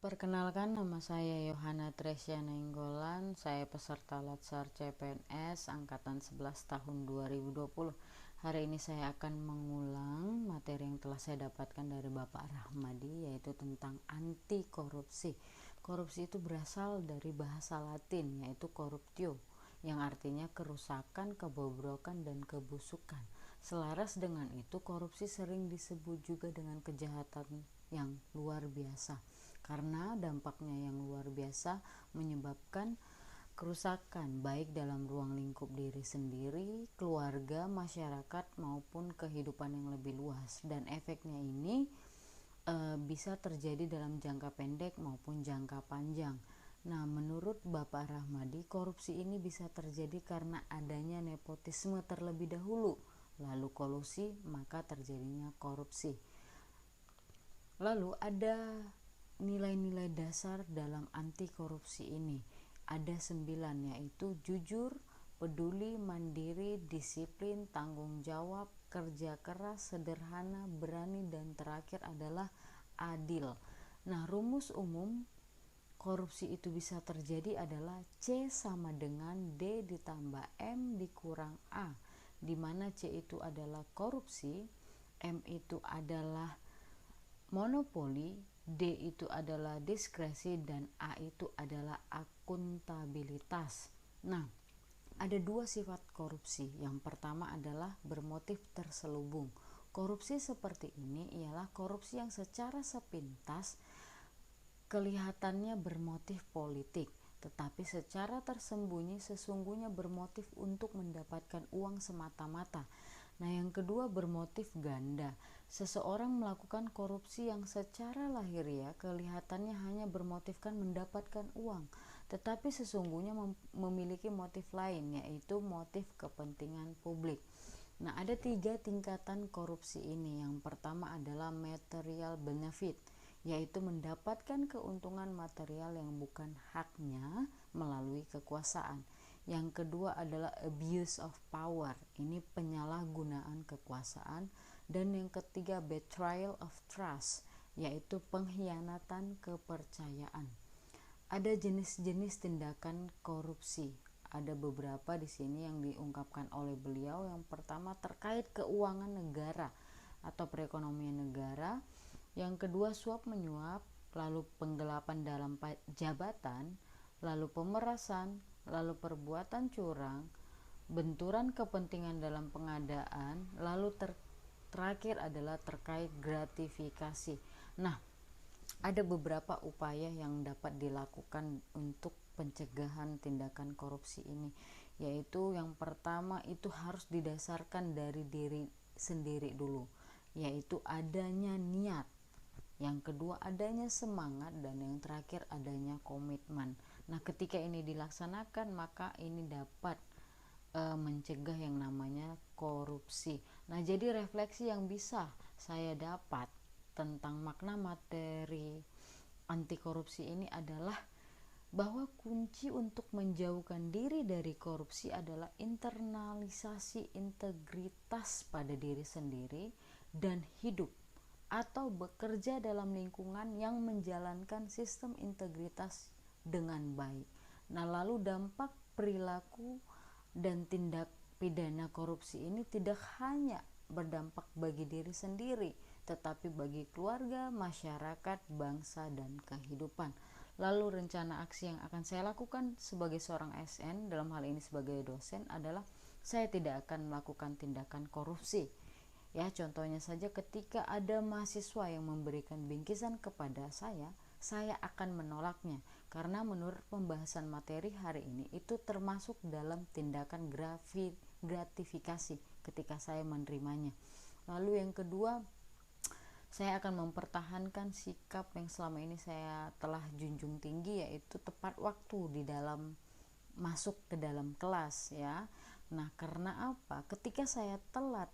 Perkenalkan, nama saya Yohana Tresya Nainggolan. Saya peserta Latsar CPNS Angkatan 11 tahun 2020. Hari ini saya akan mengulang materi yang telah saya dapatkan dari Bapak Rahmadi, yaitu tentang anti korupsi. Korupsi itu berasal dari bahasa Latin, yaitu corruptio, yang artinya kerusakan, kebobrokan, dan kebusukan. Selaras dengan itu, korupsi sering disebut juga dengan kejahatan yang luar biasa, karena dampaknya yang luar biasa menyebabkan kerusakan baik dalam ruang lingkup diri sendiri, keluarga, masyarakat, maupun kehidupan yang lebih luas. Dan efeknya ini bisa terjadi dalam jangka pendek maupun jangka panjang. Nah, menurut Bapak Rahmadi, korupsi ini bisa terjadi karena adanya nepotisme terlebih dahulu, lalu kolusi, maka terjadinya korupsi. Lalu ada nilai-nilai dasar dalam anti korupsi ini. Ada 9, yaitu jujur, peduli, mandiri, disiplin, tanggung jawab, kerja keras, sederhana, berani, dan terakhir adalah adil. Nah, rumus umum korupsi itu bisa terjadi adalah C sama dengan D ditambah M dikurang A, di mana C itu adalah korupsi, M itu adalah monopoli, D itu adalah diskresi, dan A itu adalah akuntabilitas. Nah, ada dua sifat korupsi. Yang pertama adalah bermotif terselubung. Korupsi seperti ini ialah korupsi yang secara sepintas kelihatannya bermotif politik, tetapi secara tersembunyi sesungguhnya bermotif untuk mendapatkan uang semata-mata. Nah, yang kedua bermotif ganda. Seseorang melakukan korupsi yang secara lahiriah kelihatannya hanya bermotifkan mendapatkan uang, tetapi sesungguhnya memiliki motif lain, yaitu motif kepentingan publik. Nah, ada 3 tingkatan korupsi ini. Yang pertama adalah material benefit, yaitu mendapatkan keuntungan material yang bukan haknya melalui kekuasaan. Yang kedua adalah abuse of power, ini penyalahgunaan kekuasaan. Dan yang ketiga betrayal of trust, yaitu pengkhianatan kepercayaan. Ada jenis-jenis tindakan korupsi. Ada beberapa di sini yang diungkapkan oleh beliau. Yang pertama terkait keuangan negara atau perekonomian negara. Yang kedua suap menyuap, lalu penggelapan dalam jabatan, lalu pemerasan, lalu perbuatan curang, benturan kepentingan dalam pengadaan, lalu terakhir adalah terkait gratifikasi. Nah, ada beberapa upaya yang dapat dilakukan untuk pencegahan tindakan korupsi ini, yaitu yang pertama itu harus didasarkan dari diri sendiri dulu, yaitu adanya niat. Yang kedua adanya semangat, dan yang terakhir adanya komitmen. Nah, ketika ini dilaksanakan maka ini dapat mencegah yang namanya korupsi. Nah, jadi refleksi yang bisa saya dapat tentang makna materi anti korupsi ini adalah bahwa kunci untuk menjauhkan diri dari korupsi adalah internalisasi integritas pada diri sendiri dan hidup atau bekerja dalam lingkungan yang menjalankan sistem integritas dengan baik. Nah, lalu dampak perilaku dan tindak pidana korupsi ini tidak hanya berdampak bagi diri sendiri, tetapi bagi keluarga, masyarakat, bangsa, dan kehidupan. Lalu rencana aksi yang akan saya lakukan sebagai seorang ASN, dalam hal ini sebagai dosen, adalah saya tidak akan melakukan tindakan korupsi. Ya, contohnya saja ketika ada mahasiswa yang memberikan bingkisan kepada saya akan menolaknya, karena menurut pembahasan materi hari ini itu termasuk dalam tindakan gratifikasi ketika saya menerimanya. Lalu yang kedua, saya akan mempertahankan sikap yang selama ini saya telah junjung tinggi, yaitu tepat waktu di dalam masuk ke dalam kelas, ya. Nah, karena apa? Ketika saya telat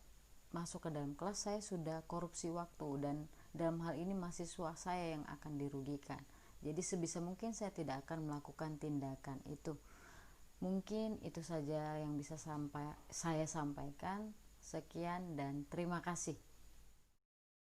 masuk ke dalam kelas, saya sudah korupsi waktu, dan dalam hal ini mahasiswa saya yang akan dirugikan. Jadi sebisa mungkin saya tidak akan melakukan tindakan itu. Mungkin itu saja yang bisa saya sampaikan. Sekian dan terima kasih.